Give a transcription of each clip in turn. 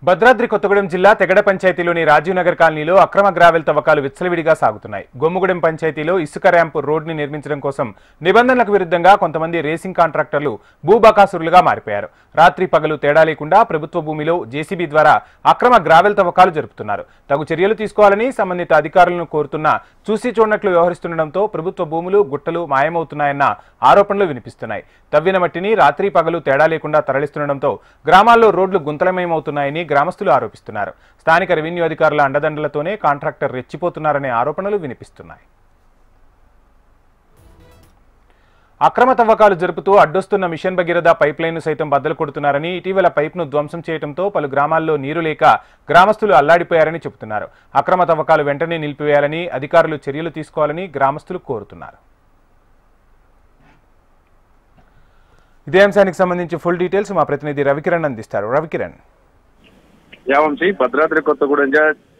భద్రాద్రి కొత్తగూడెం జిల్లా తెగడ పంచాయతీలోని రాజీవ్ నగర్ కాలనీలో అక్రమ గ్రావెల్ తవ్వకాలు విచ్చలవిడిగా సాగుతున్నాయి. గొమ్ముగూడెం పంచాయతీలో ఇసుక ర్యాంపు రోడ్ని నిర్మించడం కోసం నిబంధనలకు విరుద్ధంగా కొంతమంది రేసింగ్ కాంట్రాక్టర్లు భూబకాసురులుగా మారిపోయారు. రాత్రి పగలు తేడా లేకుండా ప్రభుత్వ భూమిలో జేసీబీ ద్వారా అక్రమ గ్రావెల్ తవ్వకాలు జరుపుతున్నారు. తగు చర్యలు తీసుకోవాలని సంబంధిత అధికారులను కోరుతున్నా చూసి చూడనట్లు వ్యవహరిస్తుండటంతో ప్రభుత్వ భూములు గుట్టలు మాయమవుతున్నాయన్న ఆరోపణలు వినిపిస్తున్నాయి. తవ్విన మట్టిని రాత్రి పగలు తేడా లేకుండా తరలిస్తుండటంతో గ్రామాల్లో రోడ్లు గుంతలమయమవుతున్నాయని గ్రామస్తులు ఆరోపిస్తున్నారు. స్థానిక రెవెన్యూ అధికారుల అండదండలతోనే కాంట్రాక్టర్ రెచ్చిపోతున్నారనే ఆరోపణలు వినిపిస్తున్నాయి. అక్రమ తవ్వకాలు జరుపుతూ అడ్డొస్తున్న మిషన్ భగీరథ పైప్ లైన్ సైతం బద్దలు కొడుతున్నారని, ఇటీవల పైప్ను ధ్వంసం చేయడంతో పలు గ్రామాల్లో నీరు లేక గ్రామస్తులు అల్లాడిపోయారని చెబుతున్నారు. అక్రమ తవ్వకాలు వెంటనే నిలిపివేయాలని, అధికారులు చర్యలు తీసుకోవాలని గ్రామస్తులు కోరుతున్నారు. ఇదే అంశానికి సంబంధించి ఫుల్ డీటెయిల్స్ మా ప్రతినిధి రవికిరణ్ అందిస్తారు. రవికిరణ్. యావంశీ, భద్రాద్రి కొత్తగూడెం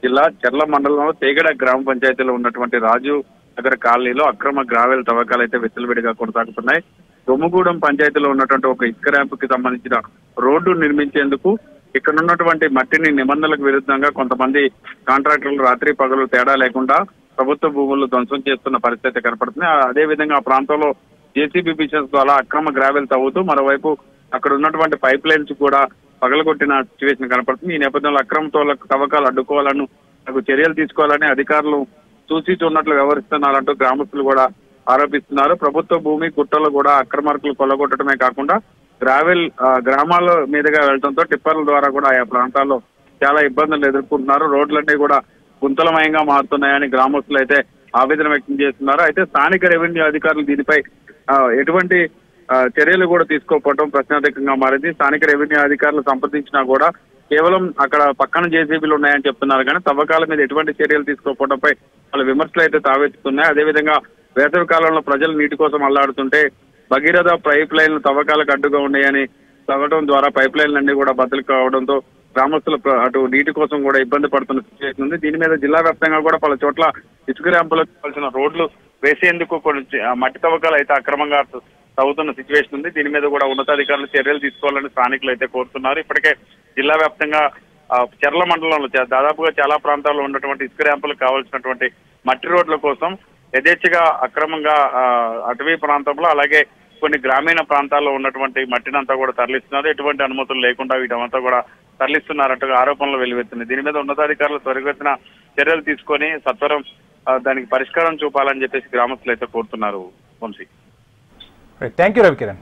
జిల్లా చెర్ల మండలంలో తేగడ గ్రామ పంచాయతీలో ఉన్నటువంటి రాజీవ్ నగర్ కాలనీలో అక్రమ గ్రావెల్ తవ్వకాలు అయితే విచ్చలవిడిగా కొనసాగుతున్నాయి. గొమ్ముగూడెం పంచాయతీలో ఉన్నటువంటి ఒక ఇసుక ర్యాంపుకి సంబంధించిన రోడ్డు నిర్మించేందుకు ఇక్కడ ఉన్నటువంటి మట్టిని నిబంధనలకు విరుద్ధంగా కొంతమంది కాంట్రాక్టర్లు రాత్రి పగలు తేడా లేకుండా ప్రభుత్వ భూములు ధ్వంసం చేస్తున్న పరిస్థితి కనపడుతుంది. అదేవిధంగా ఆ ప్రాంతంలో జేసీబీ మిషన్స్ ద్వారా అక్రమ గ్రావెల్ తవ్వుతూ మరోవైపు అక్కడ ఉన్నటువంటి పైప్ లైన్స్ కూడా పగలగొట్టిన సిచ్యువేషన్ కనపడుతుంది. ఈ నేపథ్యంలో అక్రమ తవ్వకాలు అడ్డుకోవాలని, నాకు చర్యలు తీసుకోవాలని అధికారులు చూసి చూడనట్లు వ్యవహరిస్తున్నారంటూ గ్రామస్తులు కూడా ఆరోపిస్తున్నారు. ప్రభుత్వ భూమి గుట్టలు కూడా అక్రమార్కులు కొల్లగొట్టడమే కాకుండా గ్రావెల్ గ్రామాల మీదుగా వెళ్లడంతో టిప్పర్ల ద్వారా కూడా ఆయా ప్రాంతాల్లో చాలా ఇబ్బందులు ఎదుర్కొంటున్నారు. రోడ్లన్నీ కూడా గుంతలమయంగా మారుతున్నాయని గ్రామస్తులు అయితే ఆవేదన వ్యక్తం చేస్తున్నారు. అయితే స్థానిక రెవెన్యూ అధికారులు దీనిపై ఎటువంటి చర్యలు కూడా తీసుకోకపోవడం ప్రశ్నార్థకంగా మారింది. స్థానిక రెవెన్యూ అధికారులు సంప్రదించినా కూడా కేవలం అక్కడ పక్కన జేసీబీలు ఉన్నాయని చెప్తున్నారు కానీ తవ్వకాల మీద ఎటువంటి చర్యలు తీసుకోకపోవడంపై వాళ్ళ విమర్శలు అయితే తావెత్తుతున్నాయి. అదేవిధంగా వేసవి కాలంలో ప్రజలు నీటి కోసం అల్లాడుతుంటే భగీరథ పైప్ లైన్లు తవ్వకాలకు అడ్డుగా ఉన్నాయని తవ్వడం ద్వారా పైప్ లైన్లు అన్ని కూడా బద్దలు కావడంతో గ్రామస్తులు అటు నీటి కోసం కూడా ఇబ్బంది పడుతున్న సిచ్యువేషన్ ఉంది. దీని మీద జిల్లా వ్యాప్తంగా కూడా పలు చోట్ల ఇసుక ర్యాంపులకు కావాల్సిన రోడ్లు వేసేందుకు కొన్ని మట్టి తవ్వకాలు అయితే అక్రమంగా తవ్వుతున్న సిచ్యువేషన్ ఉంది. దీని మీద కూడా ఉన్నతాధికారులు చర్యలు తీసుకోవాలని స్థానికులు అయితే కోరుతున్నారు. ఇప్పటికే జిల్లా వ్యాప్తంగా చెర్ల మండలంలో దాదాపుగా చాలా ప్రాంతాల్లో ఉన్నటువంటి ఇసుక ర్యాంపులకు కావాల్సినటువంటి మట్టి రోడ్ల కోసం యథేచ్ఛగా అక్రమంగా అటవీ ప్రాంతంలో అలాగే కొన్ని గ్రామీణ ప్రాంతాల్లో ఉన్నటువంటి మట్టినంతా కూడా తరలిస్తున్నారు. ఎటువంటి అనుమతులు లేకుండా వీటంతా కూడా తరలిస్తున్నారంటూ ఆరోపణలు వెలువెత్తున్నాయి. దీని మీద ఉన్నతాధికారులు త్వరితగతిన చర్యలు తీసుకొని సత్వరం దానికి పరిష్కారం చూపాలని చెప్పేసి గ్రామస్తులు అయితే కోరుతున్నారు. వంశీ. Thank you Ravikiran.